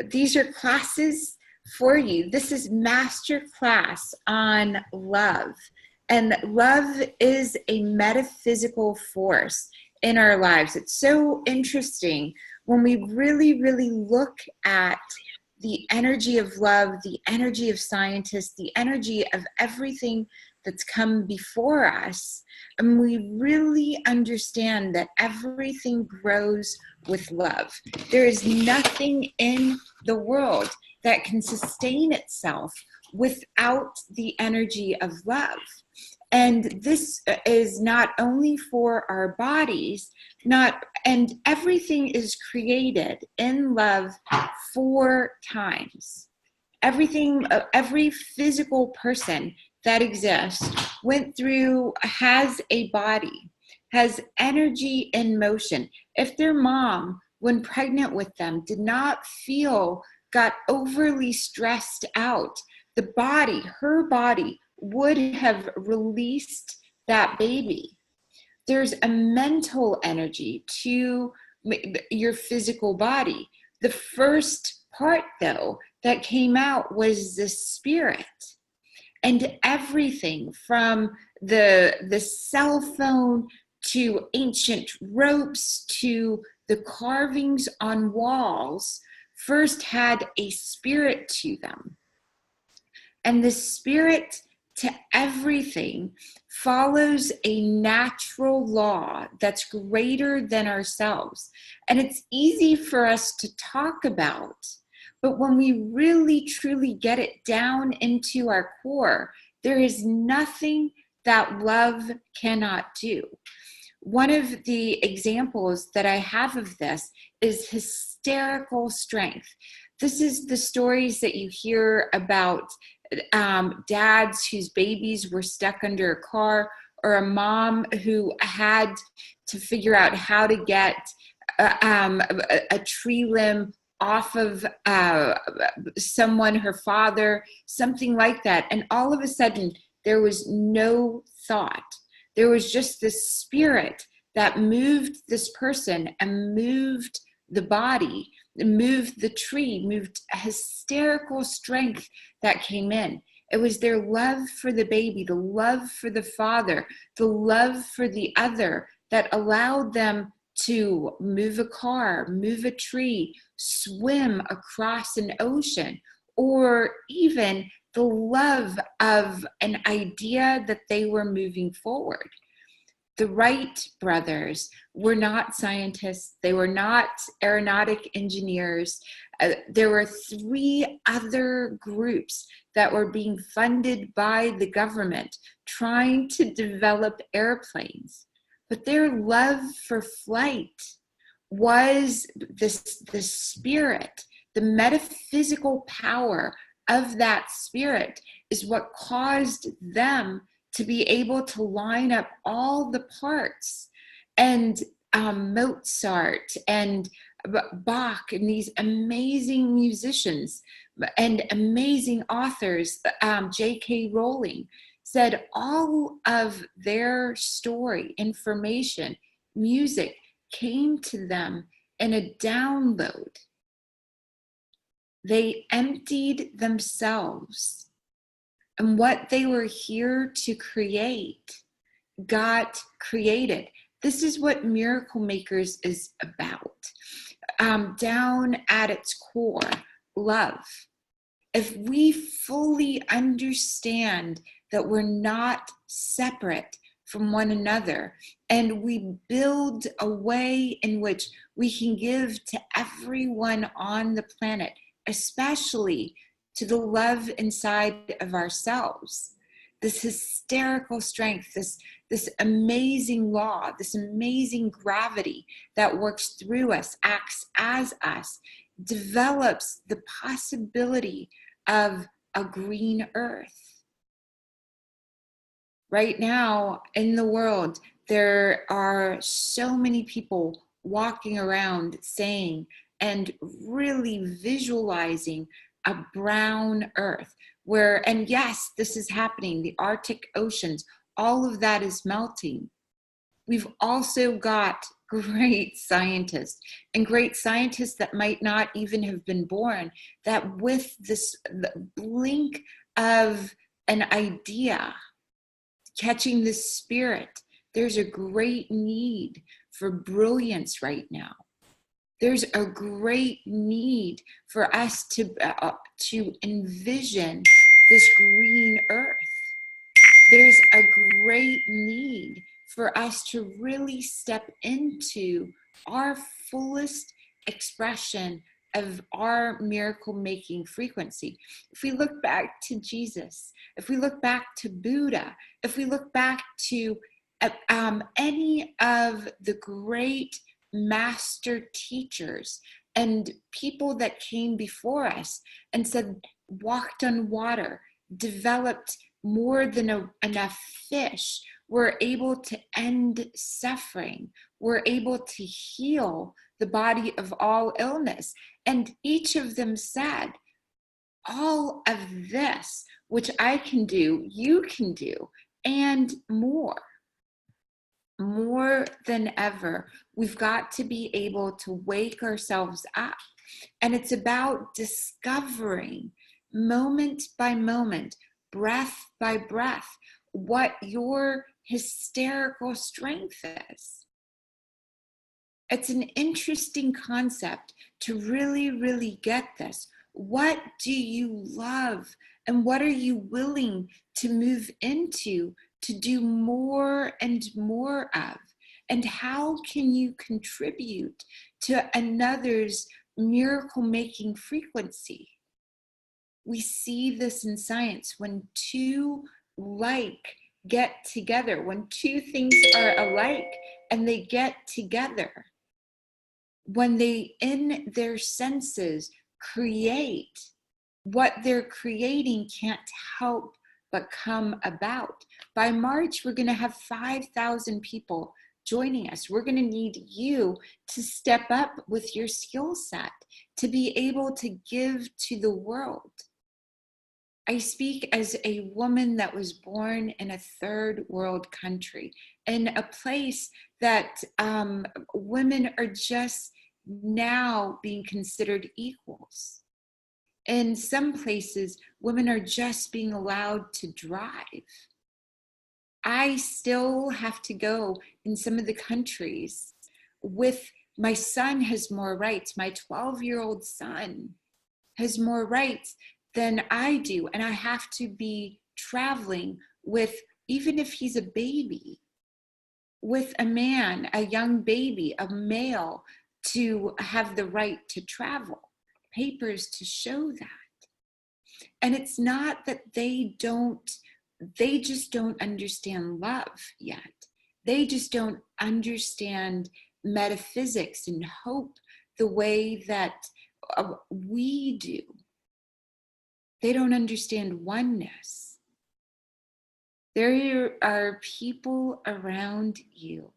these are classes for you. This is master class on love. And love is a metaphysical force in our lives. It's so interesting when we really, really look at the energy of love, the energy of scientists, the energy of everything that's come before us, and we really understand that everything grows with love. There is nothing in the world that can sustain itself without the energy of love. And this is not only for our bodies, and everything is created in love 4 times. Everything, every physical person that exists has a body, has energy in motion. If their mom, when pregnant with them, got overly stressed out, her body would have released that baby. There's a mental energy to your physical body. The first part, though, that came out was the spirit. And everything from the cell phone to ancient ropes to the carvings on walls first had a spirit to them. And the spirit to everything follows a natural law that's greater than ourselves. And it's easy for us to talk about, but when we really truly get it down into our core, there is nothing that love cannot do. One of the examples that I have of this is hysterical strength. This is the stories that you hear about dads whose babies were stuck under a car, or a mom who had to figure out how to get a tree limb off of someone, her father, something like that. And all of a sudden, there was no thought. There was just this spirit that moved this person and moved the body, moved the tree, moved a hysterical strength that came in. It was their love for the baby, the love for the father, the love for the other that allowed them to move a car, move a tree, swim across an ocean, or even the love of an idea that they were moving forward. The Wright brothers were not scientists. They were not aeronautic engineers. There were 3 other groups that were being funded by the government trying to develop airplanes. But their love for flight was the spirit, the metaphysical power of that spirit is what caused them to be able to line up all the parts. And Mozart and Bach and these amazing musicians and amazing authors, J.K. Rowling, said all of their story, information, music came to them in a download. They emptied themselves, and what they were here to create got created. This is what Miracle Makers is about. Down at its core, love. If we fully understand that we're not separate from one another, and we build a way in which we can give to everyone on the planet, especially to the love inside of ourselves, this hysterical strength, this amazing law, this amazing gravity that works through us, acts as us, develops the possibility of a green earth. Right now in the world, there are so many people walking around saying and really visualizing a brown earth where, and yes, this is happening, the Arctic oceans, all of that is melting. We've also got great scientists, and great scientists that might not even have been born, that with this the blink of an idea, catching the spirit, there's a great need for brilliance right now. There's a great need for us to envision this green earth. There's a great need for us to really step into our fullest expression of our miracle making frequency. If we look back to Jesus, if we look back to Buddha, if we look back to any of the great master teachers and people that came before us and said, walked on water, developed more than enough fish, were able to end suffering, were able to heal the body of all illness. And each of them said, all of this, which I can do, you can do, and more than ever. We've got to be able to wake ourselves up. And it's about discovering moment by moment, breath by breath, what your hysterical strength is. It's an interesting concept to really, really get this. What do you love? And what are you willing to move into to do more and more of? And how can you contribute to another's miracle-making frequency? We see this in science when two like get together, when two things are alike and they get together, when they in their senses create, what they're creating can't help but come about. By March, we're going to have 5,000 people joining us. We're going to need you to step up with your skill set to be able to give to the world. I speak as a woman that was born in a third world country, in a place that women are just now being considered equals. In some places, women are just being allowed to drive. I still have to go in some of the countries with my son has more rights. My 12-year-old son has more rights than I do. And I have to be traveling with, even if he's a baby, with a man, a young baby, a male, to have the right to travel, papers to show that. And it's not that they just don't understand love yet. They just don't understand metaphysics and hope the way that we do. They don't understand oneness. There are people around you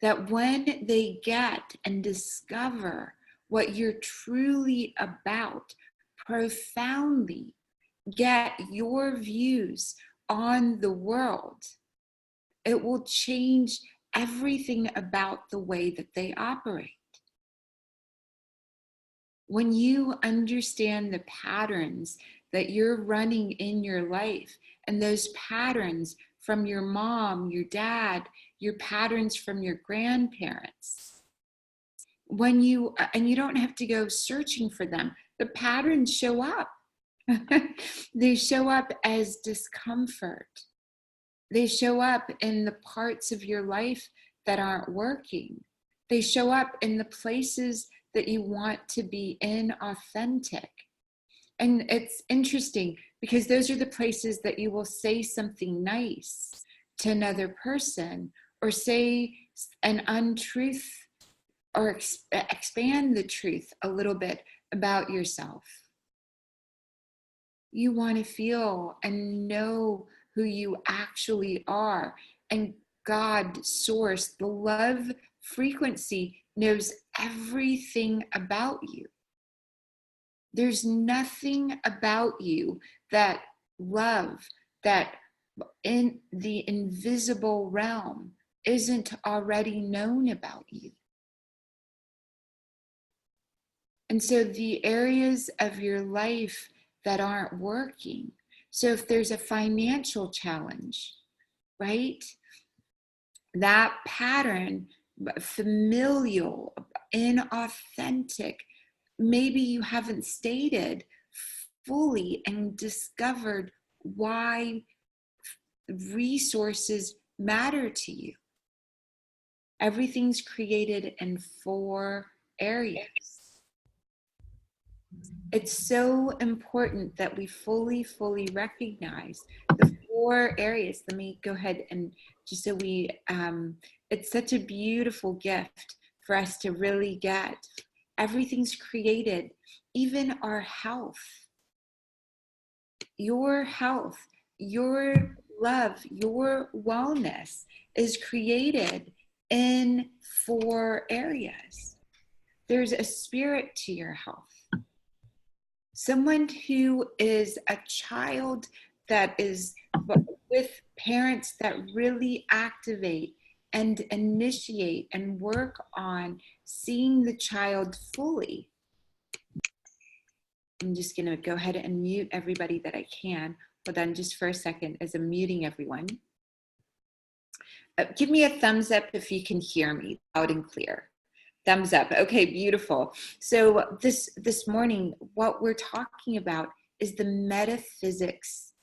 that when they get and discover what you're truly about, profoundly get your views on the world, it will change everything about the way that they operate. When you understand the patterns that you're running in your life, and those patterns from your mom, your dad, your patterns from your grandparents, and you don't have to go searching for them, the patterns show up. They show up as discomfort. They show up in the parts of your life that aren't working. They show up in the places that you want to be inauthentic. And it's interesting because those are the places that you will say something nice to another person, or say an untruth, or expand the truth a little bit about yourself. You want to feel and know who you actually are. And God, source, the love frequency, knows everything about you. There's nothing about you that love, that in the invisible realm isn't already known about you. And so the areas of your life that aren't working, so if there's a financial challenge, right? That pattern, familial, inauthentic, maybe you haven't stated fully and discovered why resources matter to you. Everything's created in 4 areas. It's so important that we fully recognize the 4 areas. Let me go ahead and just so we, it's such a beautiful gift for us to really get. Everything's created, even our health, your love, your wellness is created in 4 areas. There's a spirit to your health. Someone who is a child that is with parents that really activate and initiate and work on seeing the child fully. I'm just going to go ahead and mute everybody that I can. Hold on just for a second as I'm muting everyone. Give me a thumbs up if you can hear me loud and clear. Thumbs up. Okay, beautiful. So this morning, what we're talking about is the metaphysics.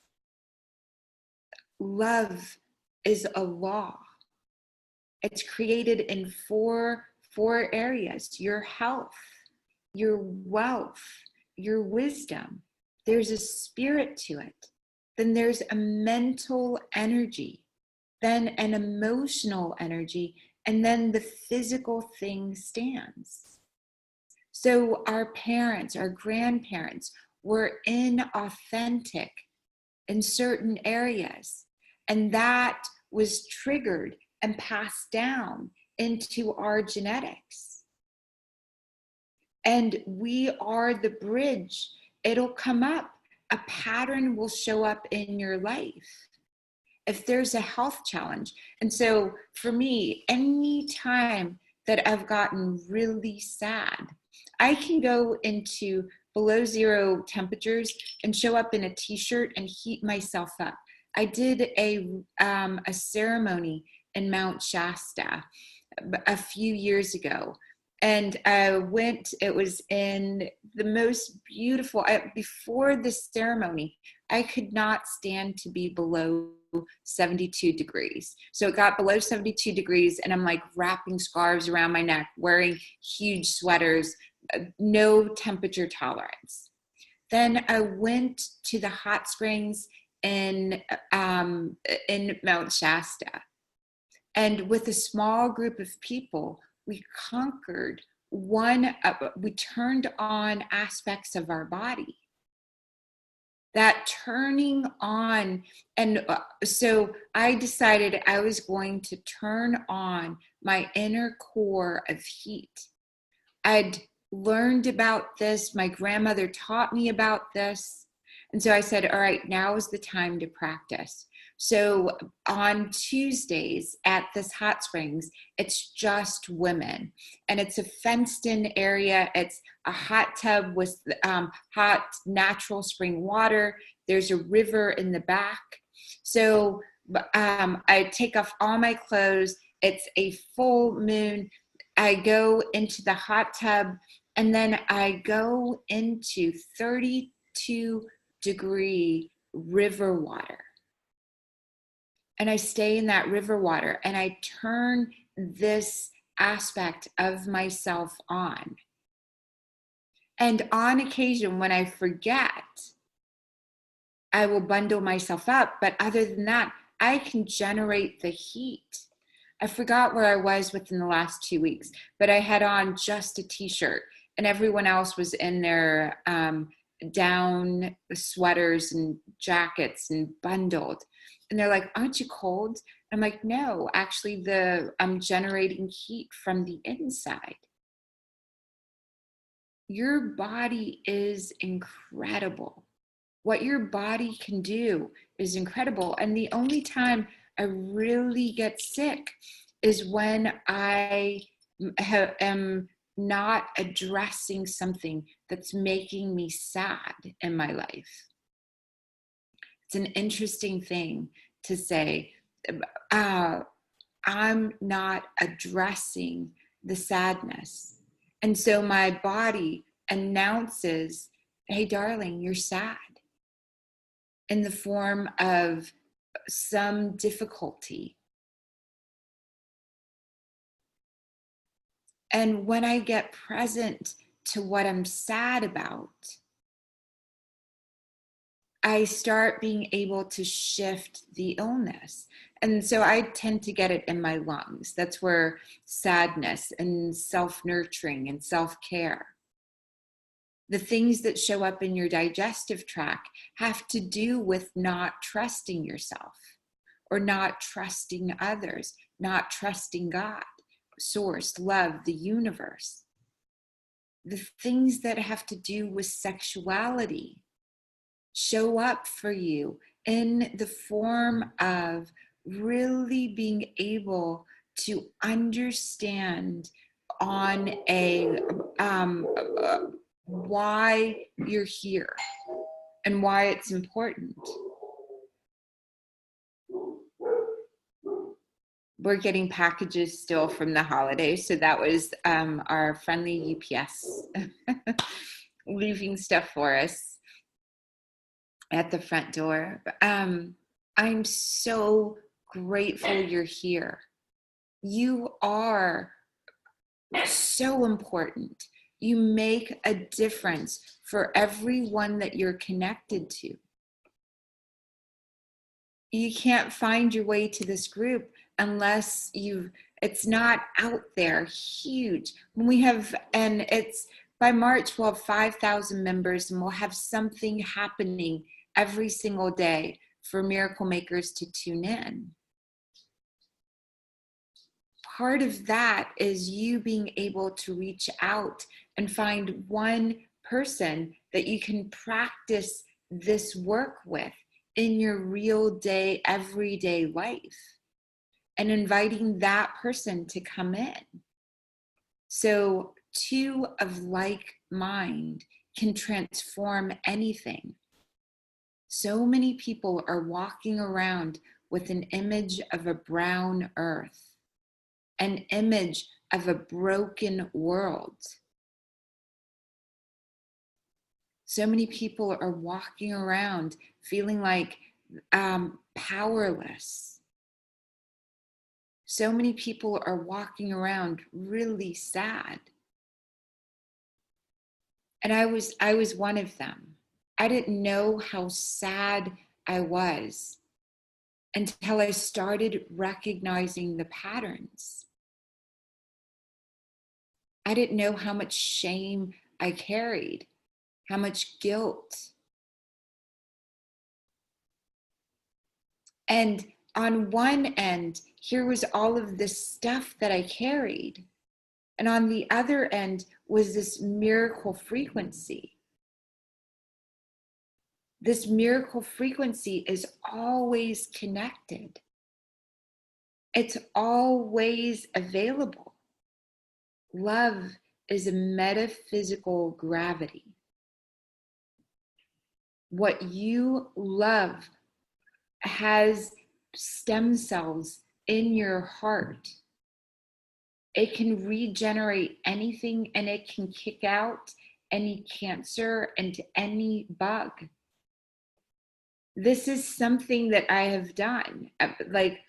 Love is a law. It's created in four areas: your health, your wealth, your wisdom. There's a spirit to it. Then there's a mental energy, then an emotional energy, and then the physical thing stands. So our parents, our grandparents were inauthentic in certain areas, and that was triggered and passed down into our genetics. And we are the bridge. It'll come up. A pattern will show up in your life if there's a health challenge. And so for me, any time that I've gotten really sad, I can go into below 0 temperatures and show up in a t-shirt and heat myself up. I did a ceremony in Mount Shasta a few years ago. And I went, it was in the most beautiful, before the ceremony, I could not stand to be below 72 degrees. So it got below 72 degrees and I'm like wrapping scarves around my neck, wearing huge sweaters, no temperature tolerance. Then I went to the hot springs in Mount Shasta. And with a small group of people, we conquered we turned on aspects of our body. That turning on, and so I decided I was going to turn on my inner core of heat. I'd learned about this. My grandmother taught me about this. And so I said, all right, now is the time to practice. So on Tuesdays at this hot springs, it's just women, and it's a fenced-in area. It's a hot tub with hot natural spring water. There's a river in the back. So I take off all my clothes. It's a full moon. I go into the hot tub, and then I go into 32-degree river water. And I stay in that river water, and I turn this aspect of myself on. And on occasion, when I forget, I will bundle myself up. But other than that, I can generate the heat. I forgot where I was within the last 2 weeks, but I had on just a t-shirt, and everyone else was in their down sweaters and jackets and bundled. And they're like, aren't you cold? I'm like, no, actually I'm generating heat from the inside. Your body is incredible. What your body can do is incredible. And the only time I really get sick is when I am not addressing something that's making me sad in my life. It's an interesting thing to say, I'm not addressing the sadness. And so my body announces, hey, darling, you're sad, in the form of some difficulty. And when I get present to what I'm sad about, I start being able to shift the illness. And so I tend to get it in my lungs. That's where sadness and self-nurturing and self-care, the things that show up in your digestive tract, have to do with not trusting yourself or not trusting others, not trusting God, source, love, the universe. The things that have to do with sexuality show up for you in the form of really being able to understand on a why you're here and why it's important. We're getting packages still from the holidays, so that was our friendly UPS leaving stuff for us at the front door. I'm so grateful you're here. You are so important. You make a difference for everyone that you're connected to. You can't find your way to this group unless it's not out there huge. We have, and it's by March, we'll have 5,000 members, and we'll have something happening every single day for miracle makers to tune in. Part of that is you being able to reach out and find one person that you can practice this work with in your real day, everyday life, and inviting that person to come in. So two of like mind can transform anything. So many people are walking around with an image of a brown earth, an image of a broken world. So many people are walking around feeling like powerless. So many people are walking around really sad. And I was one of them. I didn't know how sad I was until I started recognizing the patterns. I didn't know how much shame I carried, how much guilt. And on one end, here was all of this stuff that I carried. And on the other end was this miracle frequency. This miracle frequency is always connected. It's always available. Love is a metaphysical gravity. What you love has stem cells in your heart. It can regenerate anything, and it can kick out any cancer and any bug. This is something that I have done. Like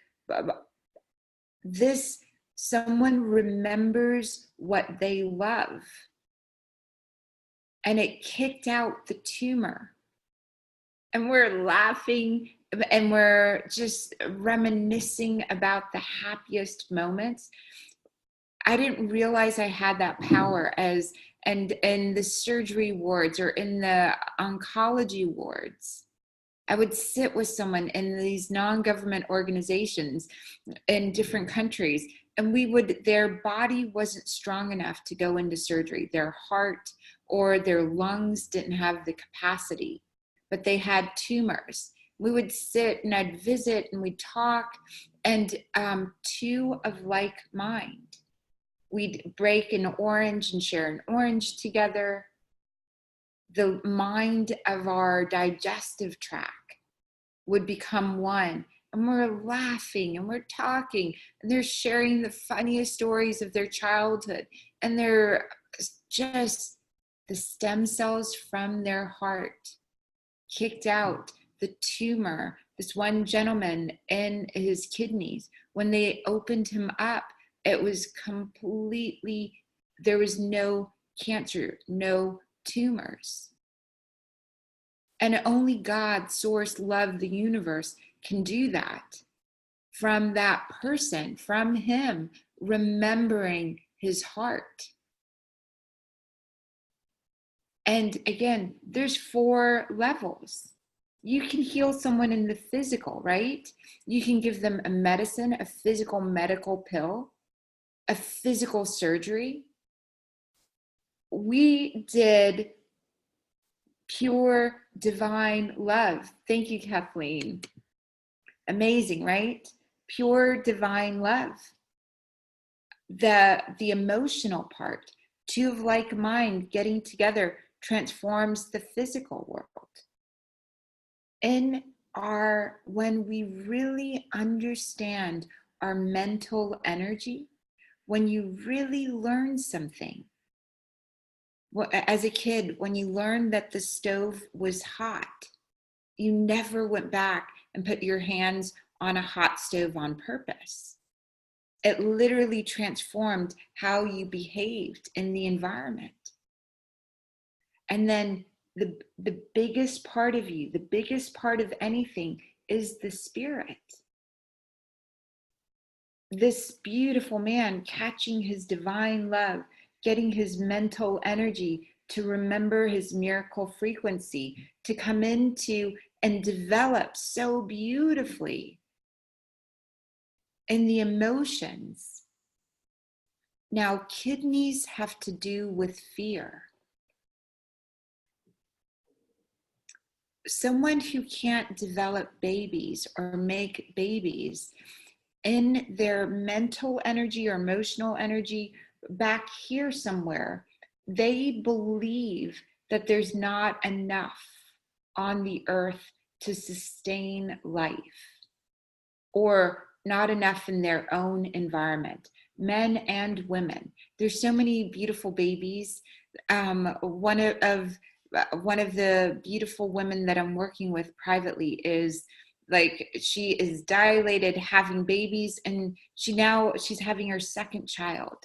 this, someone remembers what they love, and it kicked out the tumor. And we're laughing and we're just reminiscing about the happiest moments. I didn't realize I had that power and in the surgery wards or in the oncology wards. I would sit with someone in these non-government organizations in different countries, and their body wasn't strong enough to go into surgery. Their heart or their lungs didn't have the capacity, but they had tumors. We would sit and I'd visit and we'd talk, and two of like mind. We'd break an orange and share an orange together. The mind of our digestive tract would become one. And we're laughing and we're talking, and they're sharing the funniest stories of their childhood. And they're just the stem cells from their heart kicked out the tumor. This one gentleman in his kidneys, when they opened him up, it was completely, there was no cancer, no tumors. And only God, source, love, the universe can do that from that person, from him remembering his heart. And again, there's 4 levels. You can heal someone in the physical, right? You can give them a medicine, a physical medical pill, a physical surgery. We did pure divine love. Thank you, Kathleen. Amazing, right? Pure divine love. The emotional part, two of like mind getting together transforms the physical world. When we really understand our mental energy, when you really learn something, as a kid, when you learned that the stove was hot, you never went back and put your hands on a hot stove on purpose. It literally transformed how you behaved in the environment. And then the biggest part of you, the biggest part of anything is the spirit. This beautiful man catching his divine love, getting his mental energy to remember his miracle frequency, to come into and develop so beautifully in the emotions. Now, kidneys have to do with fear. Someone who can't develop babies or make babies in their mental energy or emotional energy back here somewhere, they believe that there's not enough on the earth to sustain life, or not enough in their own environment, men and women. There's so many beautiful babies. One of the beautiful women that I'm working with privately is like, she is dilated, having babies, and she's having her second child.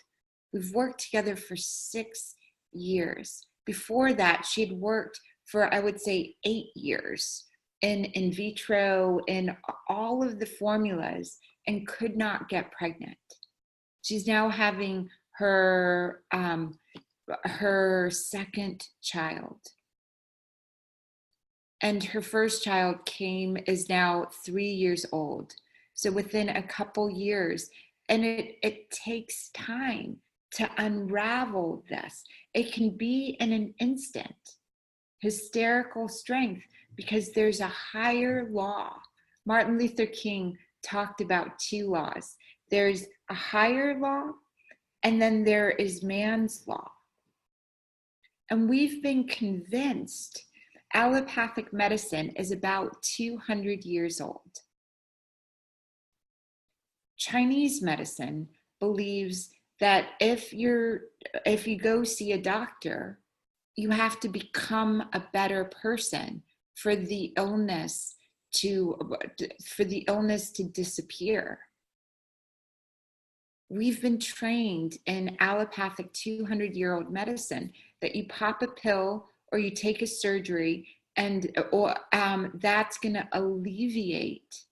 We've worked together for 6 years. Before that, she had worked for, I would say, 8 years in vitro, in all of the formulas, and could not get pregnant. She's now having her second child. And her first child is now 3 years old. So within a couple years, and it takes time to unravel this. It can be in an instant, hysterical strength, because there's a higher law. Martin Luther King talked about 2 laws. There's a higher law, and then there is man's law. And we've been convinced allopathic medicine is about 200 years old. Chinese medicine believes that if you go see a doctor, you have to become a better person for the illness to disappear. We've been trained in allopathic 200-year-old medicine that you pop a pill or you take a surgery, and that's going to alleviate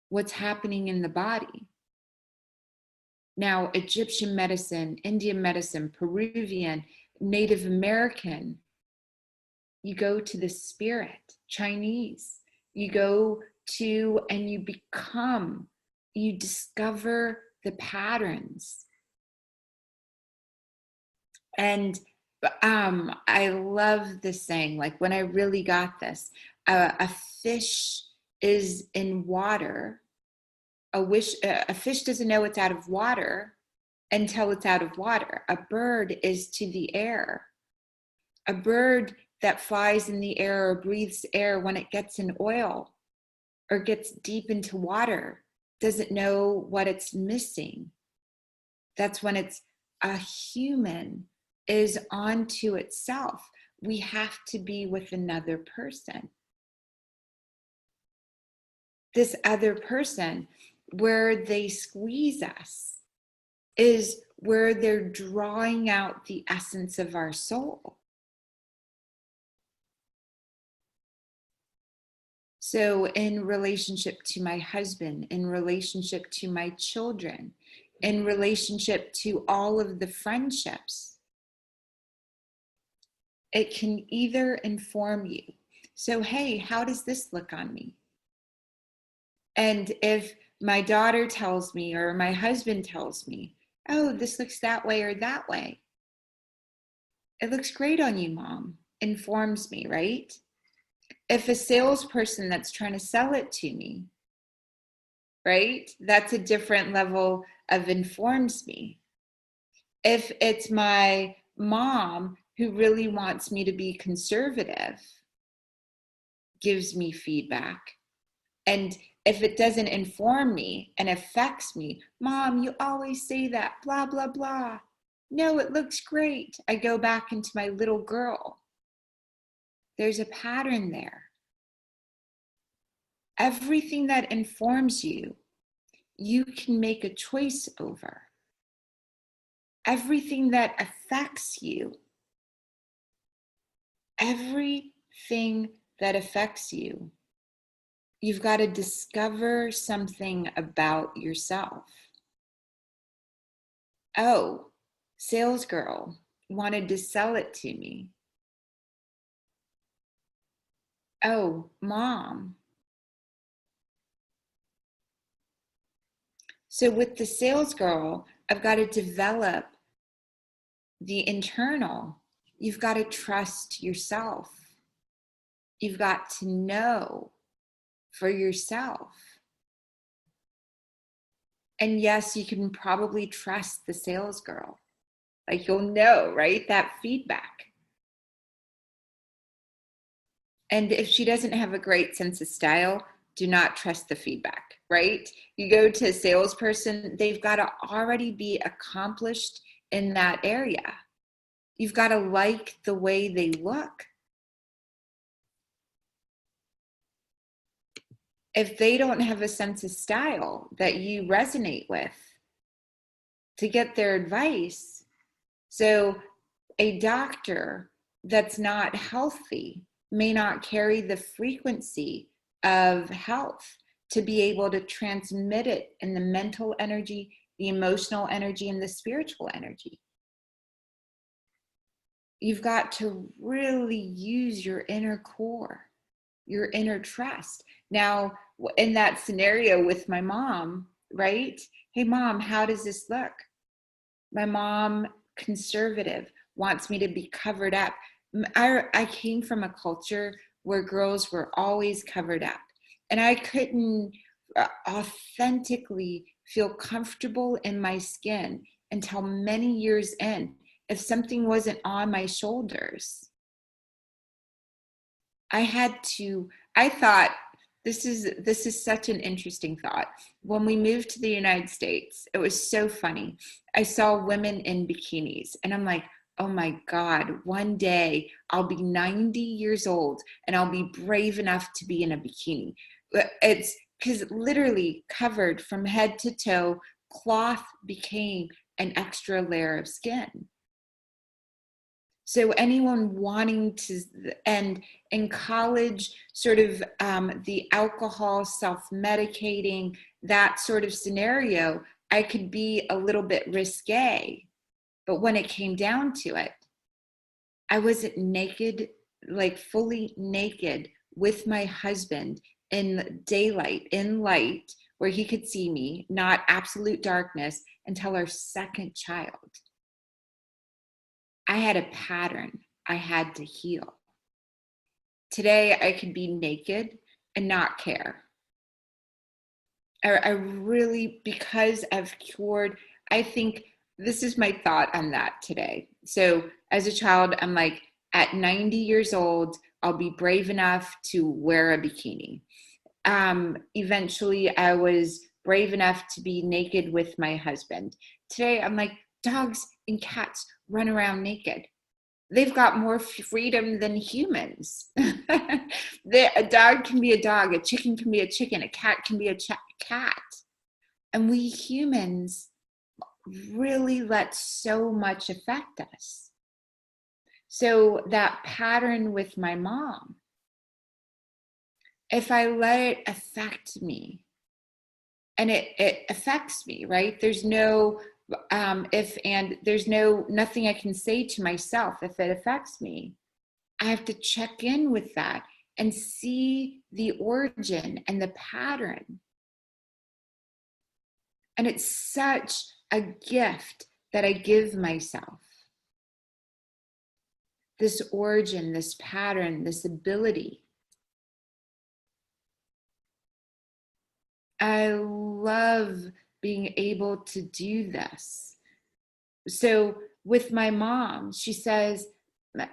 what's happening in the body. Now, Egyptian medicine, Indian medicine, Peruvian, Native American, you go to the spirit. Chinese, you go to and you discover the patterns. And I love this saying, like when I really got this, a fish is in water. A fish doesn't know it's out of water until it's out of water. A bird is to the air. A bird that flies in the air or breathes air, when it gets in oil or gets deep into water, doesn't know what it's missing. That's when it's a human is onto itself. We have to be with another person. This other person, where they squeeze us, is where they're drawing out the essence of our soul. So in relationship to my husband, in relationship to my children, in relationship to all of the friendships, it can either inform you. So, hey, how does this look on me? And if my daughter tells me, or my husband tells me, oh, this looks that way or that way, it looks great on you, Mom, informs me, right? If a salesperson that's trying to sell it to me, right, that's a different level of informs me. If it's my mom who really wants me to be conservative, gives me feedback. And if it doesn't inform me and affects me, Mom, you always say that, blah, blah, blah. No, it looks great. I go back into my little girl. There's a pattern there. Everything that informs you, you can make a choice over. Everything that affects you, everything that affects you, you've got to discover something about yourself. Oh, sales girl wanted to sell it to me. Oh, Mom. So with the sales girl, I've got to develop the internal. You've got to trust yourself. You've got to know for yourself. And yes, you can probably trust the sales girl. Like, you'll know, right? That feedback. And if she doesn't have a great sense of style, do not trust the feedback, right? You go to a salesperson, they've got to already be accomplished in that area. You've got to like the way they look. If they don't have a sense of style that you resonate with, to get their advice. So a doctor that's not healthy may not carry the frequency of health to be able to transmit it in the mental energy, the emotional energy, and the spiritual energy. You've got to really use your inner core, your inner trust. Now, in that scenario with my mom, right? Hey, Mom, how does this look? My mom, conservative, wants me to be covered up. I came from a culture where girls were always covered up, and I couldn't authentically feel comfortable in my skin until many years in. If something wasn't on my shoulders, I thought, this is such an interesting thought. When we moved to the United States, it was so funny. I saw women in bikinis, and I'm like, oh my God, one day I'll be 90 years old and I'll be brave enough to be in a bikini. It's because literally covered from head to toe, cloth became an extra layer of skin. So anyone wanting to, and in college, sort of the alcohol, self-medicating, that sort of scenario, I could be a little bit risque. But when it came down to it, I wasn't naked, like fully naked with my husband in daylight, in light, where he could see me, not absolute darkness, until our second child. I had a pattern I had to heal. Today, I could be naked and not care. I really, because I've cured, I think this is my thought on that today. So as a child, I'm like, at 90 years old, I'll be brave enough to wear a bikini. Eventually, I was brave enough to be naked with my husband. Today, I'm like, dogs and cats run around naked. They've got more freedom than humans. A dog can be a dog, a chicken can be a chicken, a cat can be a cat. And we humans really let so much affect us. So that pattern with my mom, if I let it affect me, and it affects me, right? There's no if and there's nothing I can say to myself if it affects me. I have to check in with that and see the origin and the pattern. And it's such a gift that I give myself. This origin, this pattern, this ability. I love being able to do this. So with my mom, she says,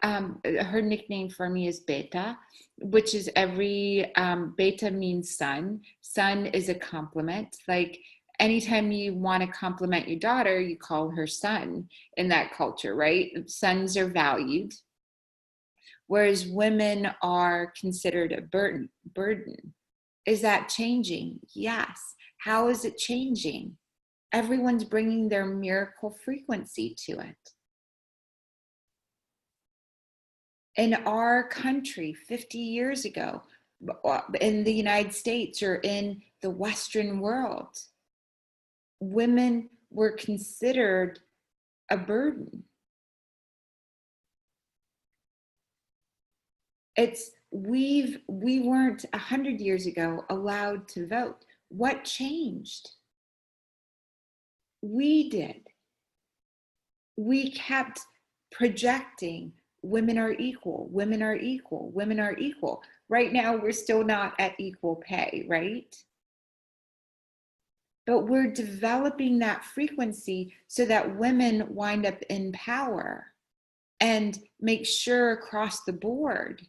her nickname for me is Beta, which is Beta means sun. Sun is a compliment. Like anytime you want to compliment your daughter, you call her sun in that culture, right? Sons are valued, whereas women are considered a burden. Is that changing? Yes. How is it changing? Everyone's bringing their miracle frequency to it. In our country 50 years ago, in the United States or in the Western world, women were considered a burden. We weren't 100 years ago allowed to vote. What changed? We did. We kept projecting women are equal, women are equal, women are equal. Right now, we're still not at equal pay, right? But we're developing that frequency so that women wind up in power and make sure across the board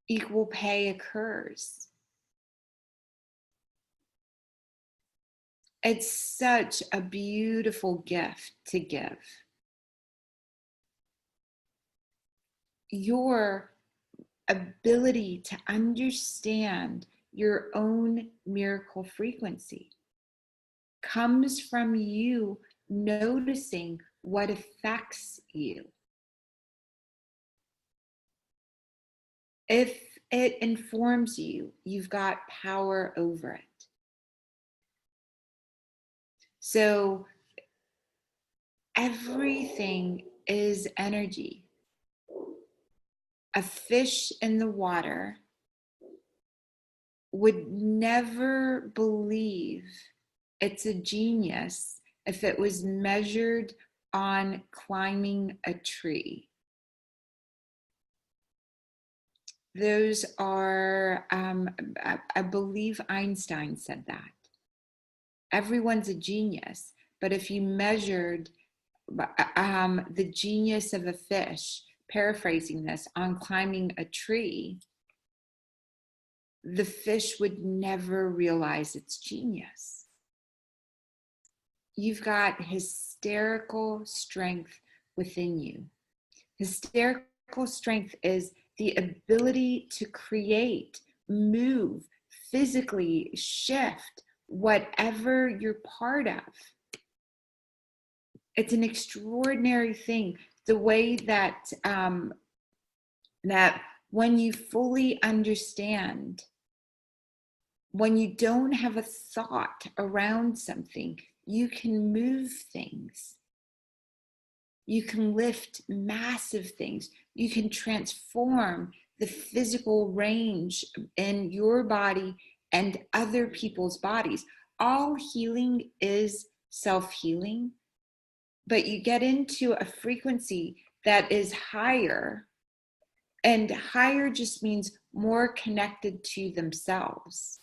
equal pay occurs. It's such a beautiful gift to give. Your ability to understand your own miracle frequency comes from you noticing what affects you. If it informs you, you've got power over it. So everything is energy. A fish in the water would never believe it's a genius if it was measured on climbing a tree. Those are, I believe Einstein said that. Everyone's a genius, but if you measured the genius of a fish, paraphrasing this, on climbing a tree, the fish would never realize its genius. You've got hysterical strength within you. Hysterical strength is the ability to create, move, physically shift whatever you're part of. It's an extraordinary thing, the way that that when you fully understand, when you don't have a thought around something, you can move things. You can lift massive things. You can transform the physical range in your body and other people's bodies. All healing is self-healing, but you get into a frequency that is higher, and higher just means more connected to themselves.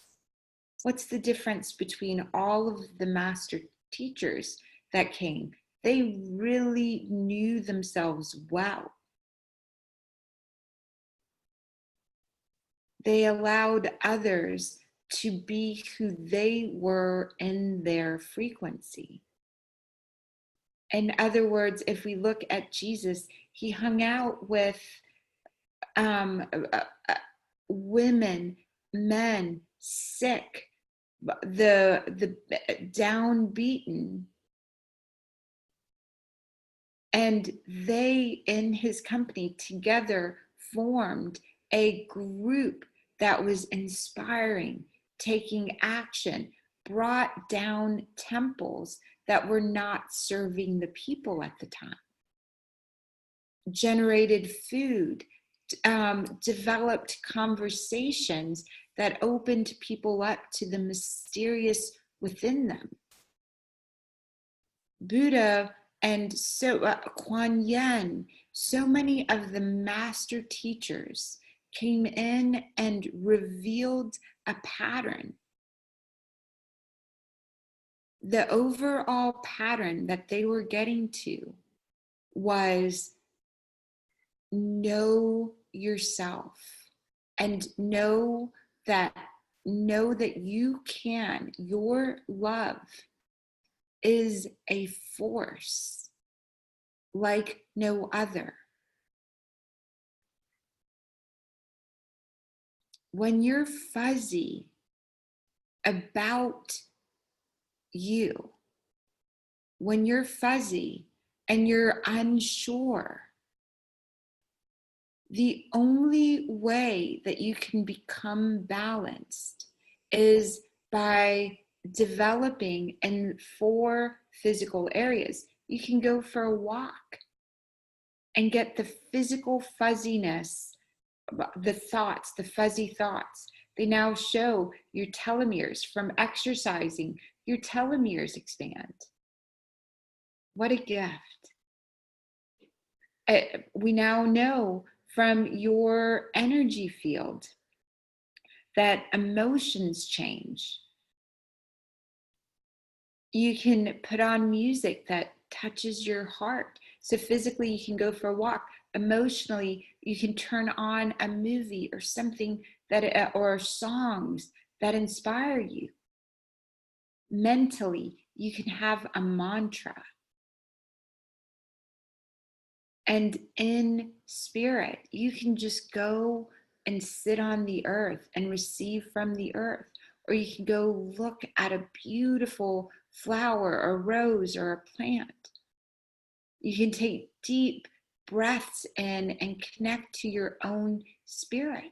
What's the difference between all of the master teachers that came? They really knew themselves well. They allowed others to be who they were in their frequency. In other words, if we look at Jesus, he hung out with um, uh, uh, women, men, sick, the downbeaten, and they, in his company, together formed a group that was inspiring, taking action, brought down temples that were not serving the people at the time, generated food, developed conversations that opened people up to the mysterious within them. Buddha and Kuan Yin, so many of the master teachers came in and revealed a pattern. The overall pattern that they were getting to was know yourself and know that you can. Your love is a force like no other. When you're fuzzy about you, when you're fuzzy and you're unsure, the only way that you can become balanced is by developing in 4 physical areas. You can go for a walk and get the physical fuzziness, the thoughts, the fuzzy thoughts. They now show your telomeres from exercising, your telomeres expand. What a gift. We now know from your energy field that emotions change. You can put on music that touches your heart. So physically, you can go for a walk. Emotionally, you can turn on a movie or something that, or songs that inspire you. Mentally, you can have a mantra. And in spirit, you can just go and sit on the earth and receive from the earth. Or you can go look at a beautiful flower or rose or a plant. You can take deep breaths in and connect to your own spirit.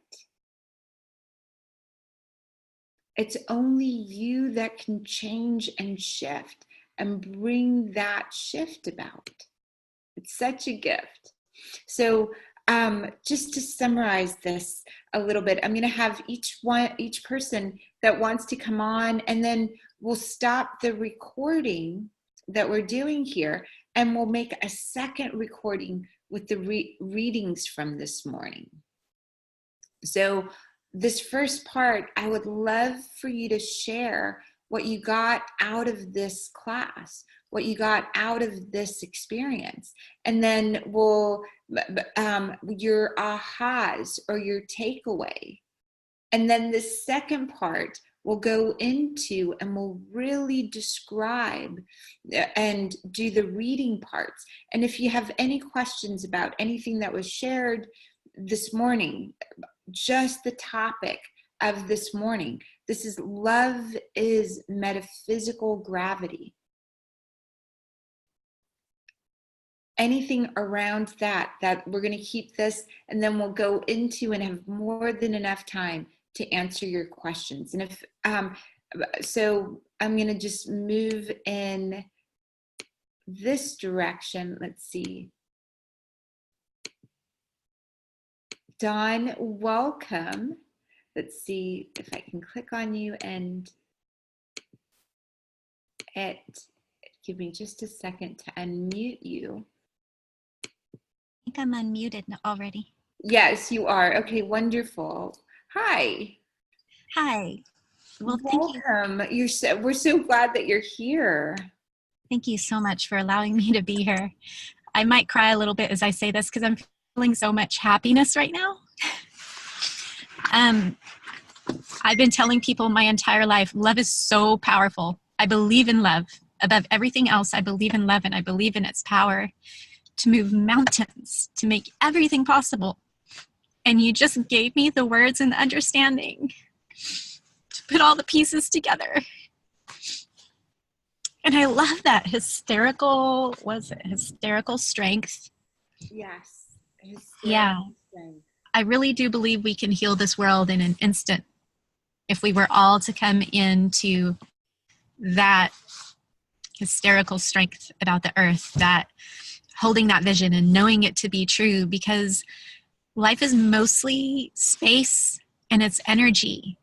It's only you that can change and shift and bring that shift about. It's such a gift. So just to summarize this a little bit, I'm going to have each person that wants to come on, and then we'll stop the recording that we're doing here, and we'll make a second recording with the readings from this morning. So this first part, I would love for you to share what you got out of this class, what you got out of this experience. And then we'll, your ahas or your takeaway. And then the second part we'll go into and we'll really describe and do the reading parts. And if you have any questions about anything that was shared this morning, just the topic of this morning, this is love is metaphysical gravity. Anything around that we're going to keep this, and then we'll go into and have more than enough time to answer your questions. And if so I'm going to just move in this direction. Let's see. Dawn, welcome. Let's see if I can click on you and give me just a second to unmute you. I think I'm unmuted already. Yes, you are. Okay, wonderful. Hi. Hi. Well, thank you. Welcome. We're so glad that you're here. Thank you so much for allowing me to be here. I might cry a little bit as I say this because I'm feeling so much happiness right now. I've been telling people my entire life, love is so powerful. I believe in love. Above everything else, I believe in love, and I believe in its power to move mountains, to make everything possible. And you just gave me the words and the understanding to put all the pieces together. And I love that hysterical strength. Yes. Yeah. Strength. I really do believe we can heal this world in an instant if we were all to come into that hysterical strength about the earth, that holding that vision and knowing it to be true, because life is mostly space and it's energy.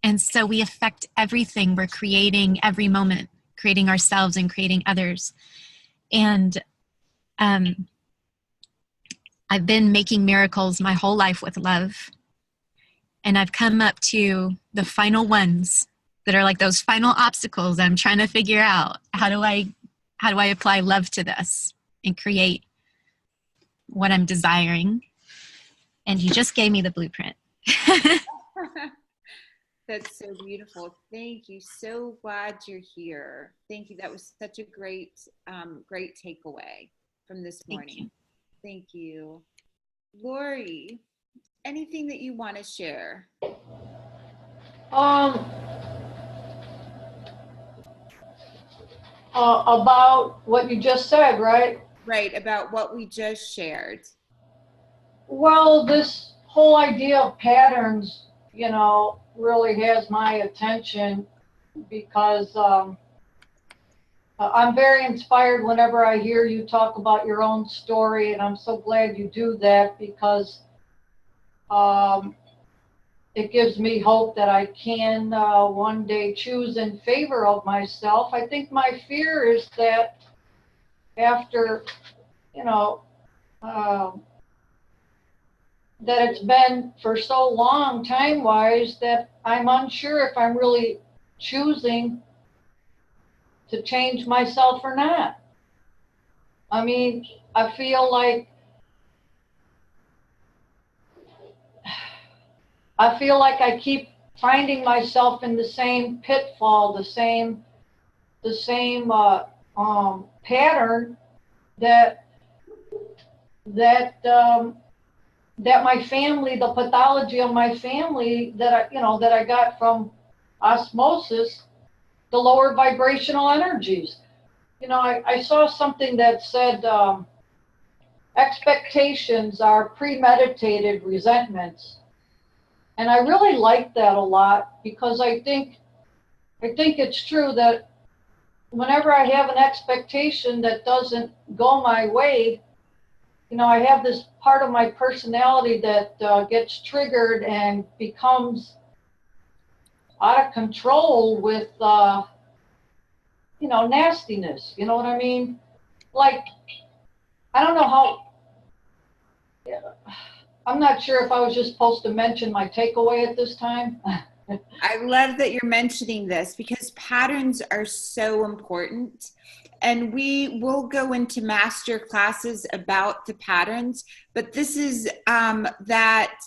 And so we affect everything. We're creating every moment, creating ourselves and creating others. And I've been making miracles my whole life with love. And I've come up to the final ones that are like those final obstacles I'm trying to figure out. How do I apply love to this and create what I'm desiring? And he just gave me the blueprint. That's so beautiful. Thank you. So glad you're here. Thank you. That was such a great takeaway from this morning. Thank you. Lori, anything that you want to share? About what you just said, right? Right, about what we just shared. Well, this whole idea of patterns, really has my attention because I'm very inspired whenever I hear you talk about your own story, and I'm so glad you do that because it gives me hope that I can one day choose in favor of myself. I think my fear is that after, that it's been for so long time-wise that I'm unsure if I'm really choosing to change myself or not. I mean, I feel like I keep finding myself in the same pitfall, the same pattern that my family, the pathology of my family that I got from osmosis, the lower vibrational energies. I saw something that said expectations are premeditated resentments. And I really like that a lot because I think it's true that whenever I have an expectation that doesn't go my way, I have this part of my personality that gets triggered and becomes out of control with, nastiness. You know what I mean? Like, I don't know how, I'm not sure if I was just supposed to mention my takeaway at this time. I love that you're mentioning this because patterns are so important. And we will go into master classes about the patterns, but this is that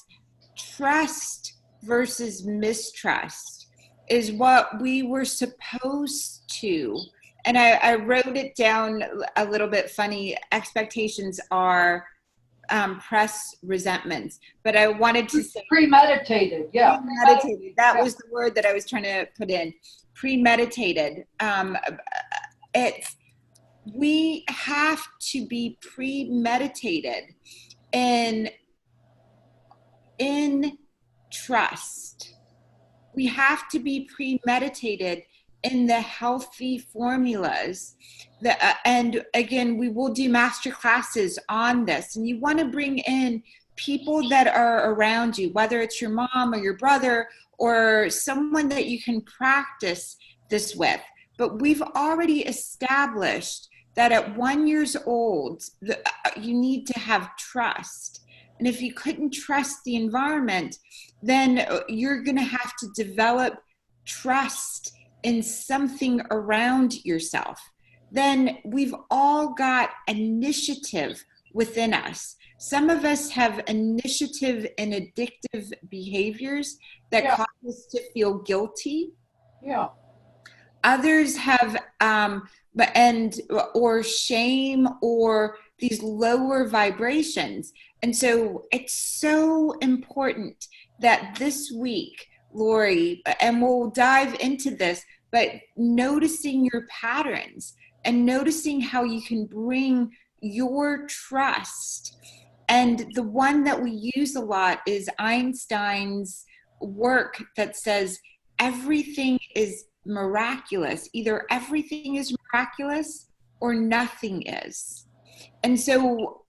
trust versus mistrust is what we were supposed to. And I wrote it down a little bit funny. Expectations are press resentments, but I wanted to say premeditated. Yeah. Premeditated. That was the word that I was trying to put in. Premeditated. We have to be premeditated in trust. We have to be premeditated in the healthy formulas. And again, we will do master classes on this. And you want to bring in people that are around you, whether it's your mom or your brother or someone that you can practice this with. But we've already established that at 1 year old, you need to have trust. And if you couldn't trust the environment, then you're going to have to develop trust in something around yourself, then we've all got initiative within us. Some of us have initiative in addictive behaviors that Yeah. cause us to feel guilty. Yeah. Others have or shame or these lower vibrations. And so it's so important that this week, Lori, and we'll dive into this, but noticing your patterns and noticing how you can bring your trust. And the one that we use a lot is Einstein's work that says everything is miraculous. Either everything is miraculous or nothing is. And so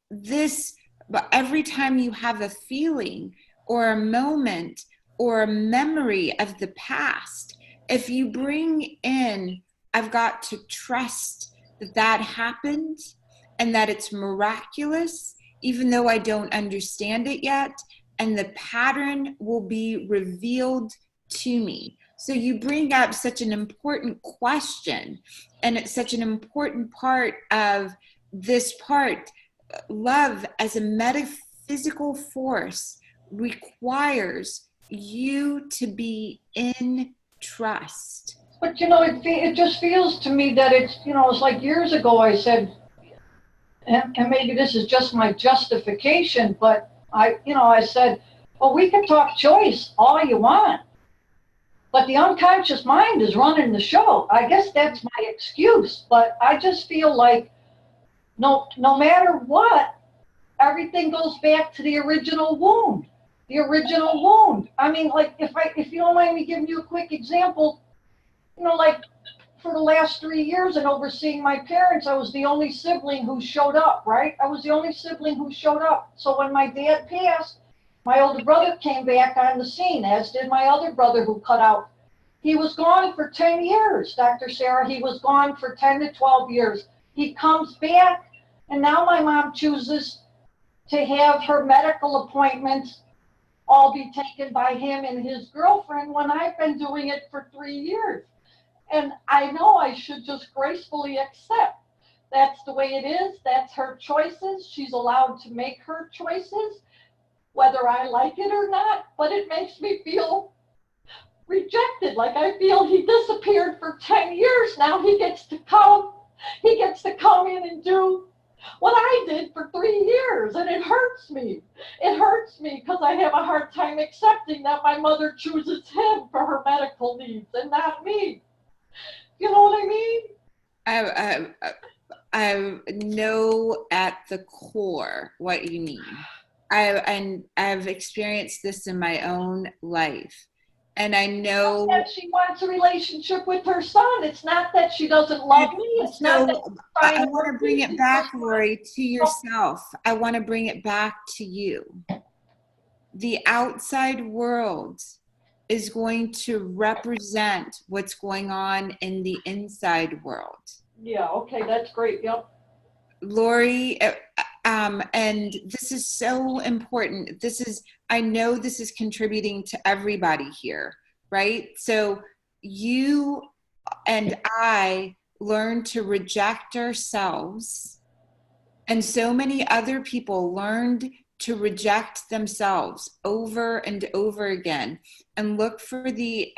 every time you have a feeling or a moment or a memory of the past, if you bring in, I've got to trust that that happened and that it's miraculous, even though I don't understand it yet, and the pattern will be revealed to me. So you bring up such an important question, and it's such an important part of this part. Love as a metaphysical force requires you to be in trust. But, it just feels to me that it's like years ago I said, and maybe this is just my justification, but I said, well, we can talk choice all you want, but the unconscious mind is running the show. I guess that's my excuse, but I just feel like no matter what, everything goes back to the original wound. The original wound. I mean, like, if you don't mind me giving you a quick example, like for the last 3 years and overseeing my parents, I was the only sibling who showed up, right? I was the only sibling who showed up. So when my dad passed, my older brother came back on the scene, as did my other brother who cut out. He was gone for 10 years, Dr. Sarah. He was gone for 10 to 12 years. He comes back, and now my mom chooses to have her medical appointments all be taken by him and his girlfriend when I've been doing it for 3 years. And I know I should just gracefully accept that's the way it is. That's her choices. She's allowed to make her choices, whether I like it or not. But it makes me feel rejected. Like I feel he disappeared for 10 years. Now he gets to come in and do what I did for 3 years. And it hurts me. It hurts me because I have a hard time accepting that my mother chooses him for her medical needs and not me. You know what I mean? I know at the core what you mean. I've experienced this in my own life. And I know that she wants a relationship with her son. It's not that she doesn't love me. It's not that I want to bring it back, Lori, to yourself. I want to bring it back to you. The outside world is going to represent what's going on in the inside world. Yeah, okay, that's great. Yep. Lori, and this is so important. I know this is contributing to everybody here, right? So you and I learn to reject ourselves, and so many other people learned to reject themselves over and over again, and look for the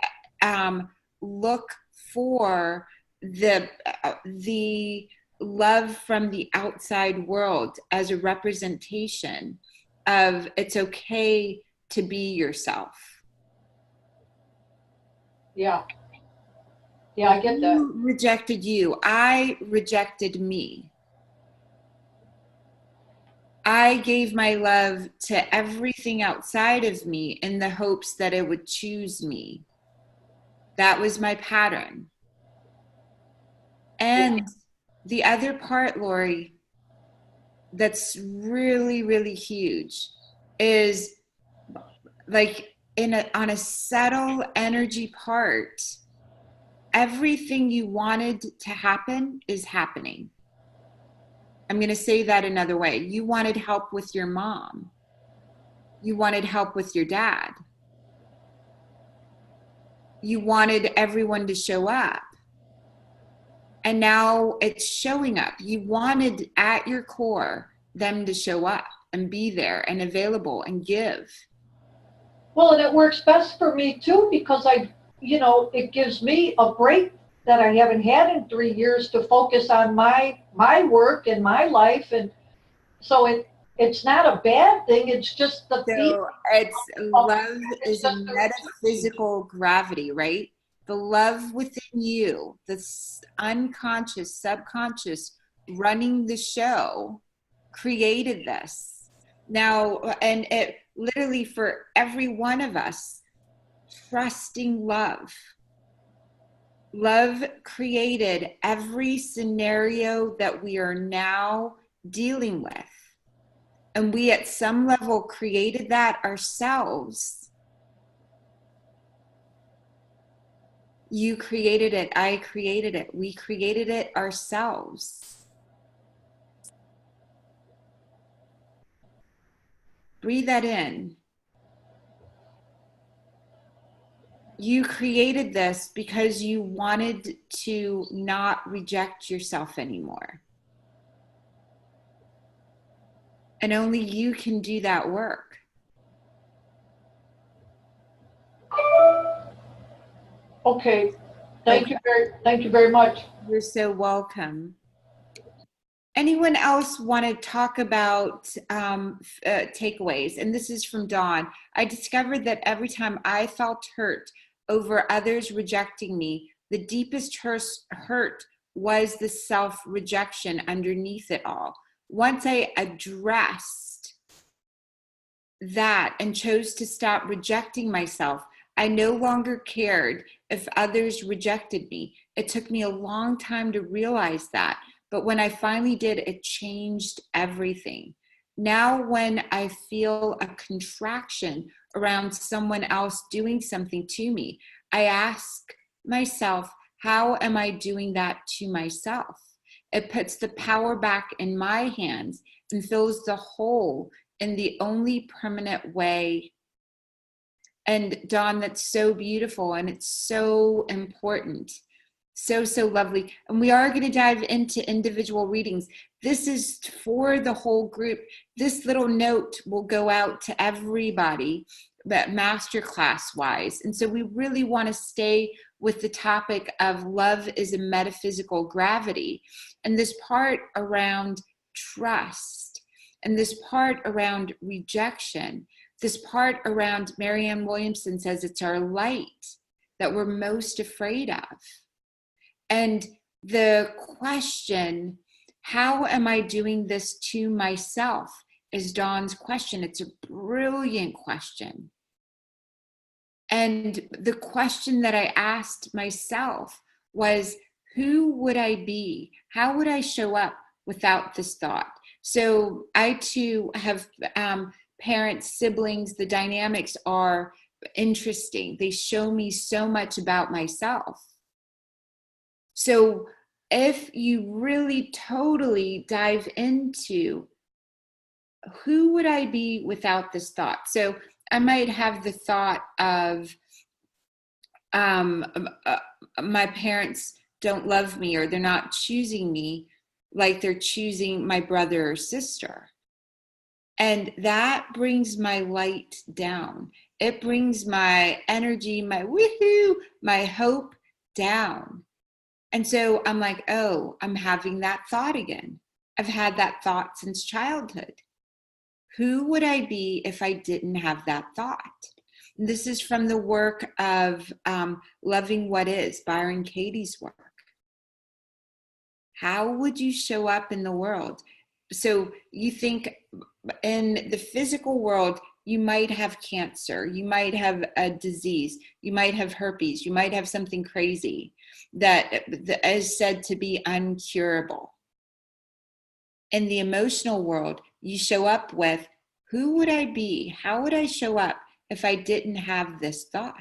love from the outside world as a representation of it's okay to be yourself. Yeah. Yeah, I get that. You rejected you. I rejected me. I gave my love to everything outside of me in the hopes that it would choose me. That was my pattern. And the other part, Lori, that's really, really huge is like on a subtle energy part, everything you wanted to happen is happening. I'm going to say that another way. You wanted help with your mom. You wanted help with your dad. You wanted everyone to show up. And now it's showing up. You wanted at your core them to show up and be there and available and give. Well, and it works best for me too, because it gives me a break that I haven't had in 3 years to focus on my work and my life. And so it's not a bad thing. It's just the So it's love is a just the metaphysical gravity, right? The love within you, the unconscious, subconscious running the show created this. Now, and it literally for every one of us, trusting love. Love created every scenario that we are now dealing with. And we at some level created that ourselves. You created it, I created it, we created it ourselves. Breathe that in. You created this because you wanted to not reject yourself anymore. And only you can do that work. Okay. Thank you very much. You're so welcome. Anyone else want to talk about takeaways? And this is from Dawn. I discovered that every time I felt hurt over others rejecting me, the deepest hurt was the self-rejection underneath it all. Once I addressed that and chose to stop rejecting myself, I no longer cared if others rejected me. It took me a long time to realize that. But when I finally did, it changed everything. Now, when I feel a contraction around someone else doing something to me, I ask myself, how am I doing that to myself? It puts the power back in my hands and fills the hole in the only permanent way. And Dawn, that's so beautiful and it's so important. So, so lovely. And we are going to dive into individual readings. This is for the whole group. This little note will go out to everybody, but masterclass wise. And so we really want to stay with the topic of love is a metaphysical gravity. And this part around trust, and this part around rejection, this part around Marianne Williamson says it's our light that we're most afraid of. And the question, how am I doing this to myself, is Dawn's question. It's a brilliant question. And the question that I asked myself was, who would I be? How would I show up without this thought? So I too have parents, siblings. The dynamics are interesting. They show me so much about myself. So if you really totally dive into who would I be without this thought? So I might have the thought of my parents don't love me, or they're not choosing me like they're choosing my brother or sister. And that brings my light down. It brings my energy, my woohoo, my hope down. And so I'm like, oh, I'm having that thought again. I've had that thought since childhood. Who would I be if I didn't have that thought? And this is from the work of Loving What Is, Byron Katie's work. How would you show up in the world? So you think in the physical world, you might have cancer, you might have a disease, you might have herpes, you might have something crazy that is said to be uncurable. In the emotional world, you show up with, who would I be? How would I show up if I didn't have this thought?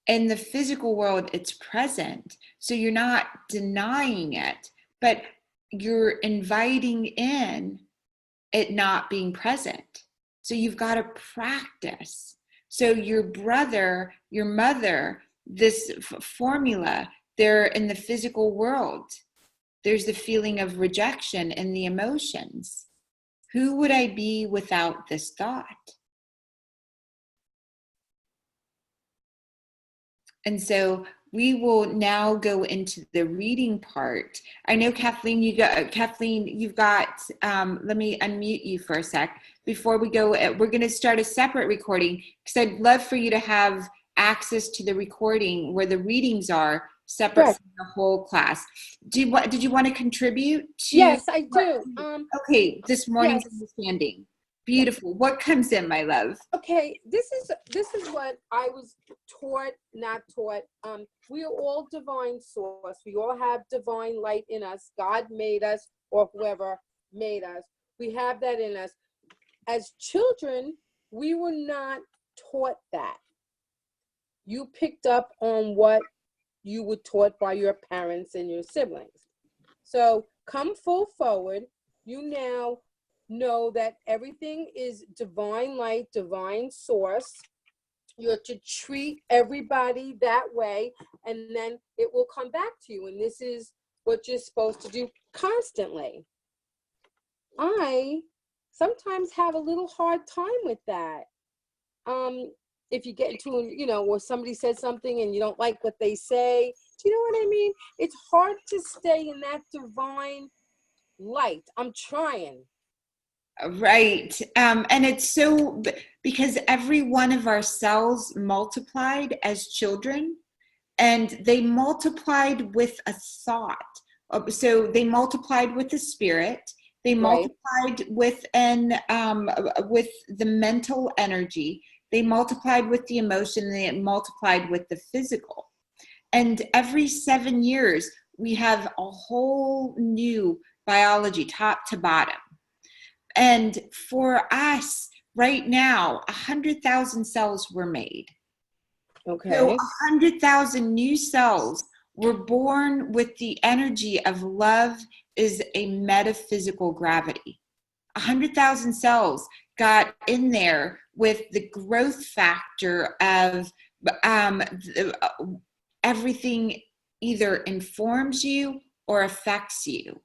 In the physical world, it's present. So you're not denying it, but you're inviting in it not being present. So you've got to practice. So your brother, your mother, this formula, they're in the physical world. There's the feeling of rejection and the emotions. Who would I be without this thought? And so we will now go into the reading part. I know Kathleen, you've got, let me unmute you for a sec. Before we go, we're going to start a separate recording because I'd love for you to have access to the recording where the readings are separate from the whole class. Did you want to contribute to? Yes, I do. Okay, this morning's understanding. Beautiful. What comes in, my love? Okay, this is what I was taught, not taught. We are all divine source. We all have divine light in us. God made us, or whoever made us. We have that in us. As children, we were not taught that. You picked up on what you were taught by your parents and your siblings. So come full forward. You now know that everything is divine light, divine source. You're to treat everybody that way, and then it will come back to you. And this is what you're supposed to do constantly. I sometimes have a little hard time with that. If you get into, or somebody says something and you don't like what they say, do you know what I mean? It's hard to stay in that divine light. I'm trying. Right. And it's so, because every one of our cells multiplied as children, and they multiplied with a thought. So they multiplied with the spirit, they multiplied with with the mental energy, they multiplied with the emotion, they multiplied with the physical. And every 7 years, we have a whole new biology, top to bottom. And for us, right now, 100,000 cells were made. Okay. So 100,000 new cells were born with the energy of love is a metaphysical gravity. 100,000 cells got in there with the growth factor of everything either informs you or affects you.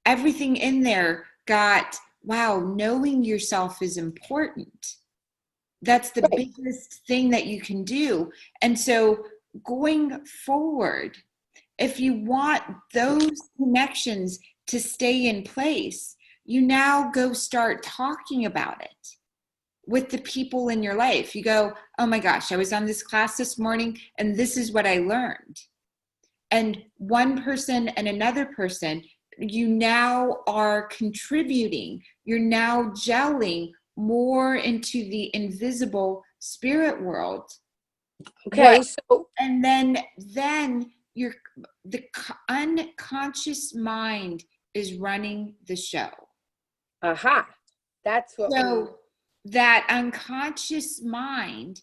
Everything in there got, wow, knowing yourself is important. That's the biggest thing that you can do. And so going forward, if you want those connections to stay in place, you now go start talking about it with the people in your life. You go, oh my gosh, I was on this class this morning and this is what I learned. And one person and another person, you now are contributing. You're now gelling more into the invisible spirit world. Okay. And then the unconscious mind is running the show. Aha. That's what. So that unconscious mind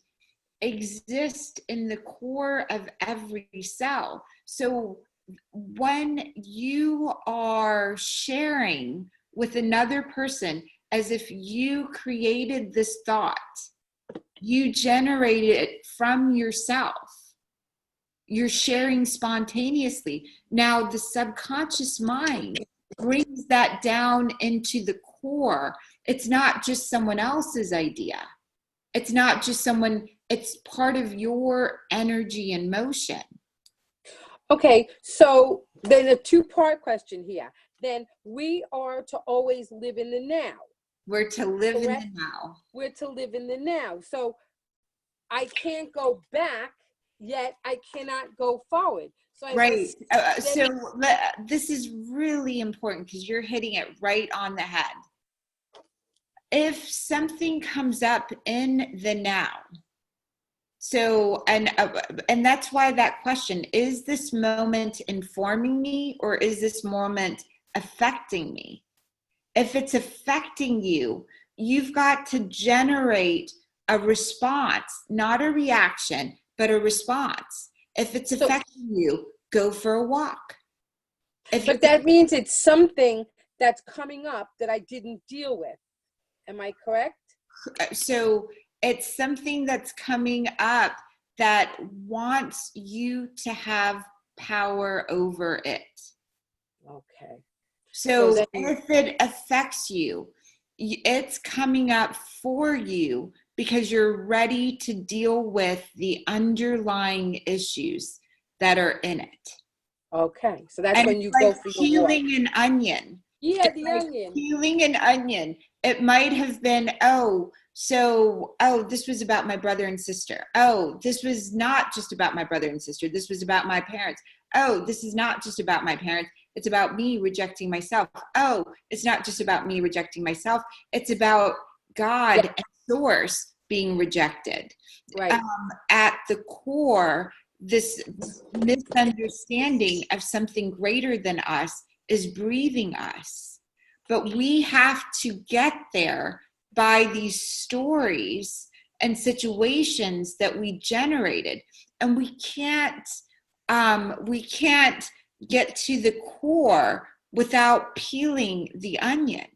exists in the core of every cell. So when you are sharing with another person as if you created this thought, you generated it from yourself. You're sharing spontaneously. Now the subconscious mind brings that down into the core. It's not just someone else's idea. It's not just it's part of your energy and motion. Okay, so then a two-part question here. Then we are to always live in the now. We're to live in the now. We're to live in the now. So I can't go back, yet I cannot go forward. So this is really important because you're hitting it right on the head. If something comes up in the now, so, and that's why that question, is this moment informing me or is this moment affecting me? If it's affecting you, you've got to generate a response, not a reaction, but a response. If it's affecting you, go for a walk. But that means it's something that's coming up that I didn't deal with. Am I correct? So it's something that's coming up that wants you to have power over it. Okay. So then, if it affects you, it's coming up for you because you're ready to deal with the underlying issues that are in it. okay. So that's And when it's you like go for your walk. peeling an onion. Yeah, It's the like onion. peeling an onion. It might have been, this was about my brother and sister. Oh, this was not just about my brother and sister. This was about my parents. Oh, this is not just about my parents. It's about me rejecting myself. Oh, it's not just about me rejecting myself. It's about God and Source being rejected. Right. At the core, this misunderstanding of something greater than us is breathing us. But we have to get there by these stories and situations that we generated. And we can't get to the core without peeling the onion.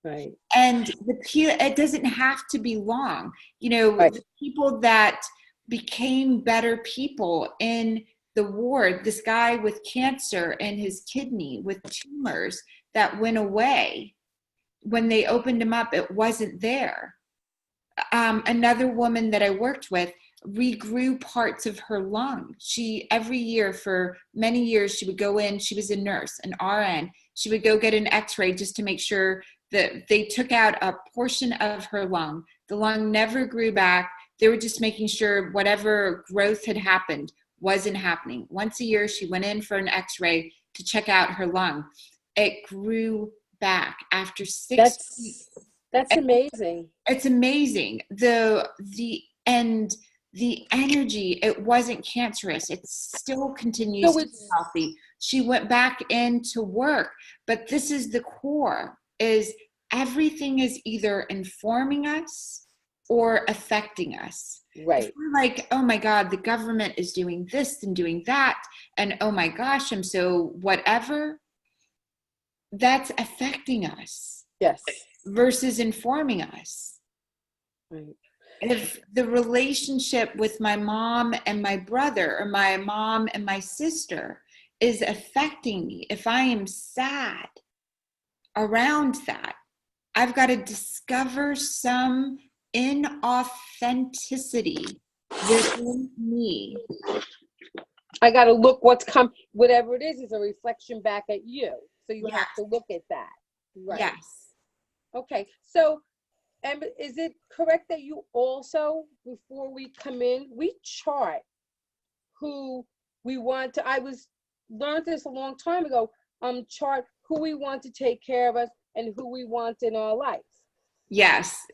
Right. And it doesn't have to be long. Right. The people that became better people in the ward, this guy with cancer and his kidney with tumors that went away, when they opened him up, it wasn't there. Another woman that I worked with regrew parts of her lung. Every year for many years, she would go in, she was a nurse, an RN. She would go get an x-ray just to make sure that they took out a portion of her lung. The lung never grew back. They were just making sure whatever growth had happened wasn't happening. Once a year, she went in for an x-ray to check out her lung. It grew back after 6 weeks. That's amazing. It's amazing. The energy, it wasn't cancerous. It still continues to be healthy. She went back into work, but this is the core, is everything is either informing us or affecting us. Right. If we're like, oh my God, the government is doing this and doing that, and oh my gosh, I'm so whatever, that's affecting us. Yes. Versus informing us. Right. If the relationship with my mom and my brother, or my mom and my sister, is affecting me, if I am sad around that, I've got to discover some inauthenticity within me. I got to look whatever it is a reflection back at you. So you have to look at that. Right. Yes. Okay. So, and is it correct that you also, before we come in, we chart who we want to, learned this a long time ago, chart who we want to take care of us and who we want in our life. Yes,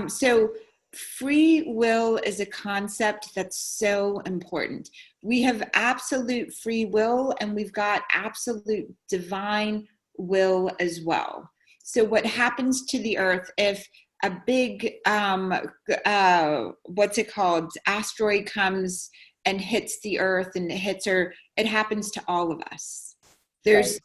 so free will is a concept that's so important. We have absolute free will, and we've got absolute divine will as well. So what happens to the earth if a big, asteroid comes and hits the earth and it happens to all of us. There's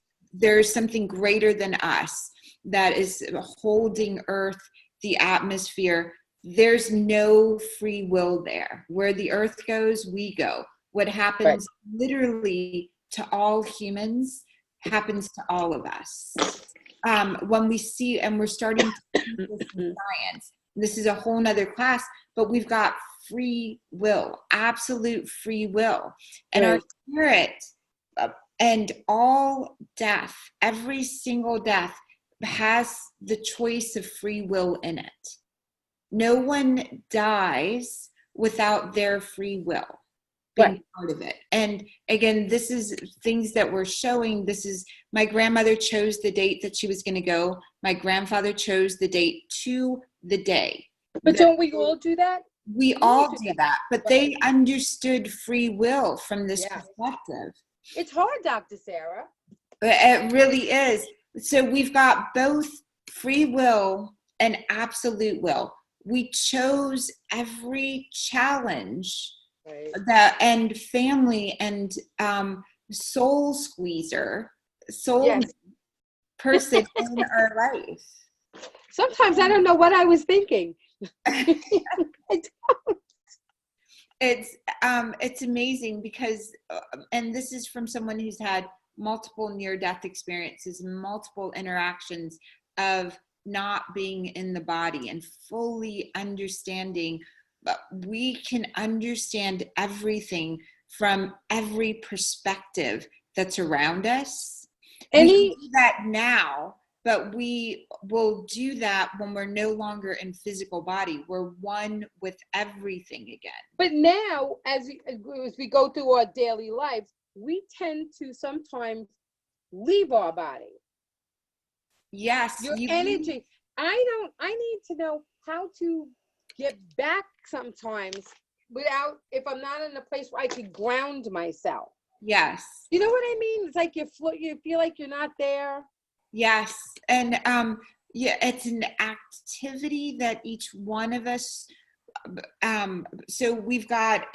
something greater than us that is holding earth, the atmosphere. There's no free will there. Where the earth goes, we go. What happens literally to all humans happens to all of us. When we see, and we're starting to see this in science, this is a whole nother class, but we've got free will, absolute free will. And our spirit, and all death, every single death, has the choice of free will in it. No one dies without their free will being part of it. And again, this is things that we're showing. This is, my grandmother chose the date that she was going to go. My grandfather chose the date to the day. But don't we all do that? We all do that, but they understood free will from this perspective. It's hard, Dr. Sarah. It really is. So we've got both free will and absolute will. We chose every challenge that, and family, and soul squeezer, person in our life. Sometimes I don't know what I was thinking. I don't. It's amazing because, and this is from someone who's had multiple near-death experiences, multiple interactions of not being in the body and fully understanding. But we can understand everything from every perspective that's around us. We can do that now, but we will do that when we're no longer in physical body. We're one with everything again. But now, as we go through our daily lives, we tend to sometimes leave our body. Yes. Your energy. I need to know how to get back sometimes without, if I'm not in a place where I can ground myself. Yes. You know what I mean? It's like you feel like you're not there. Yes. And yeah, it's an activity that each one of us, so we've got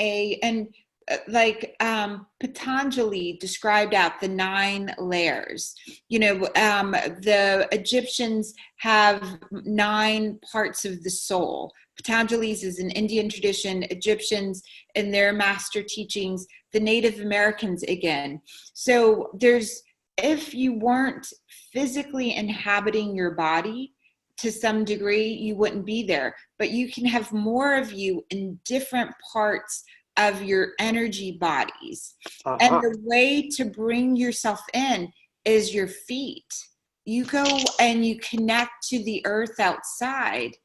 Patanjali described out the 9 layers. The Egyptians have 9 parts of the soul. Patanjali's is an Indian tradition, Egyptians in their master teachings, the Native Americans again. So if you weren't physically inhabiting your body to some degree, you wouldn't be there, but you can have more of you in different parts of your energy bodies. And the way to bring yourself in is your feet. You go and you connect to the earth outside.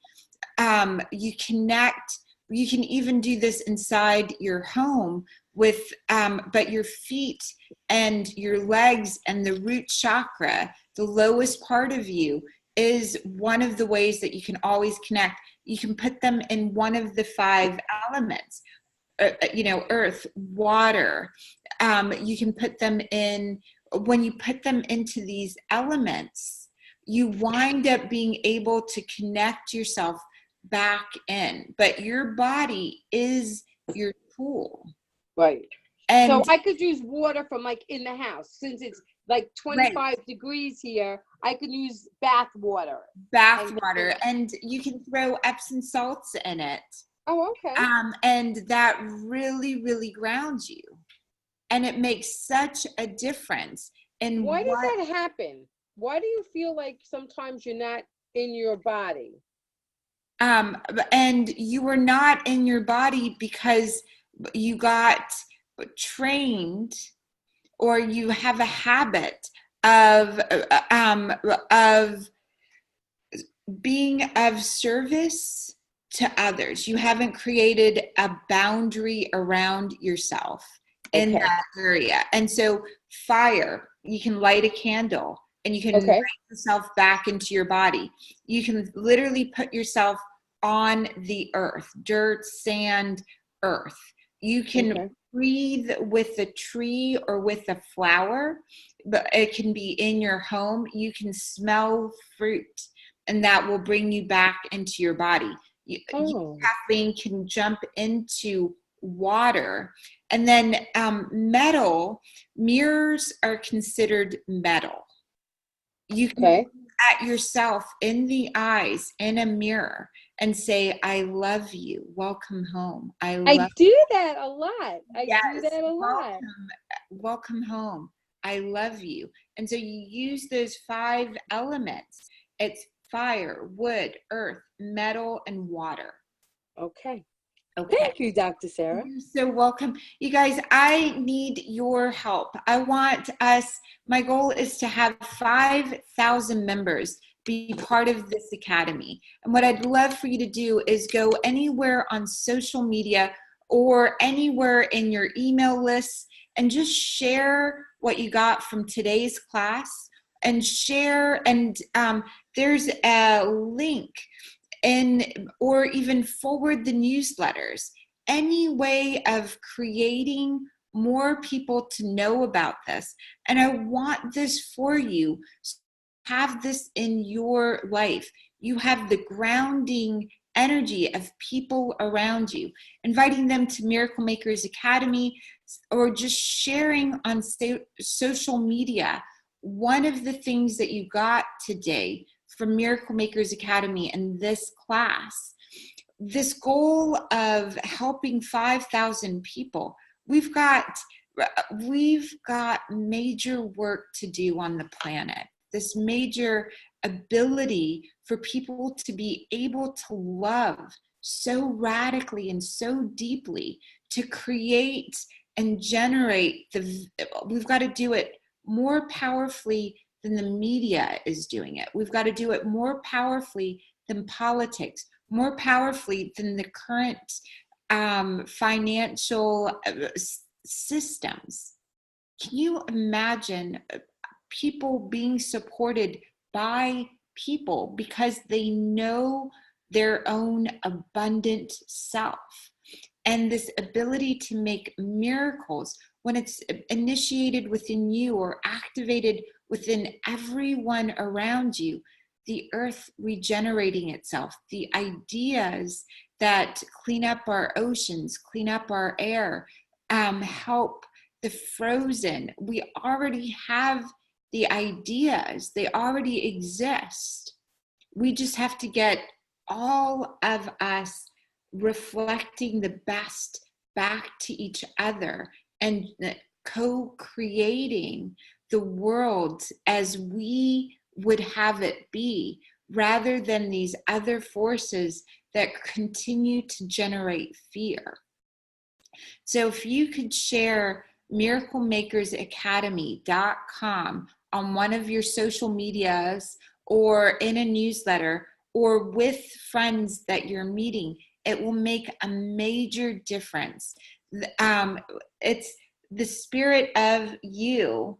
You can even do this inside your home but your feet and your legs and the root chakra, the lowest part of you, is one of the ways that you can always connect. You can put them in one of the 5 elements, earth, water. You can put them in, when you put them into these elements, you wind up being able to connect yourself back in. But your body is your tool. Right. And so I could use water from like in the house. Since it's like 25 degrees here, I could use bath water. And you can throw Epsom salts in it. Oh, okay. And that really, really grounds you. And it makes such a difference. And why does that happen? Why do you feel like sometimes you're not in your body? And you were not in your body because you got trained, or you have a habit of being of service to others. You haven't created a boundary around yourself in that area. And so fire, you can light a candle and you can bring yourself back into your body. You can literally put yourself on the earth, dirt, sand, earth. You can breathe with a tree or with a flower, but it can be in your home. You can smell fruit, and that will bring you back into your body. Caffeine can jump into water. And then metal, mirrors are considered metal. You can look at yourself in the eyes in a mirror and say, I love you. Welcome home. I do that a lot. I do that a lot. Welcome home. I love you. And so you use those 5 elements. It's fire, wood, earth, metal, and water. Okay. Thank you, Dr. Sarah. You're so welcome. You guys, I need your help. My goal is to have 5,000 members be part of this academy. And what I'd love for you to do is go anywhere on social media or anywhere in your email lists and just share what you got from today's class, and share. And there's a link or even forward the newsletters. Any way of creating more people to know about this. And I want this for you. Have this in your life. You have the grounding energy of people around you, inviting them to Miracle Makers Academy, or just sharing on social media. One of the things that you got today from Miracle Makers Academy in this class this goal of helping 5,000 people, we've got major work to do on the planet. This major ability for people to be able to love so radically and so deeply, to create and generate we've got to do it more powerfully than the media is doing it. We've got to do it more powerfully than politics, more powerfully than the current financial systems. Can you imagine people being supported by people because they know their own abundant self? And this ability to make miracles, when it's initiated within you or activated within everyone around you, the earth regenerating itself, the ideas that clean up our oceans, clean up our air, help the frozen. We already have the ideas, they already exist. We just have to get all of us reflecting the best back to each other and co-creating the world as we would have it be, rather than these other forces that continue to generate fear. So if you could share miraclemakersacademy.com on one of your social medias or in a newsletter or with friends that you're meeting, it will make a major difference. It's the spirit of you,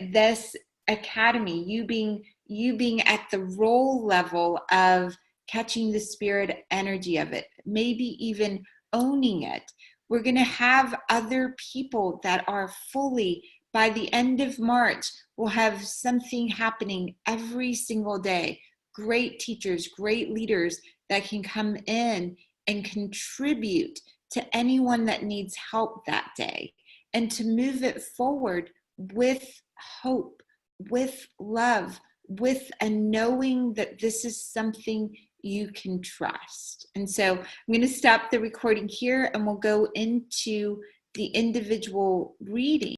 this academy, you being at the role level of catching the spirit energy of it, maybe even owning it. We're going to have other people that are fully, by the end of March, we'll have something happening every single day. Great teachers, great leaders that can come in and contribute to anyone that needs help that day, and to move it forward with hope, with love, with a knowing that this is something you can trust. And so I'm going to stop the recording here and we'll go into the individual reading.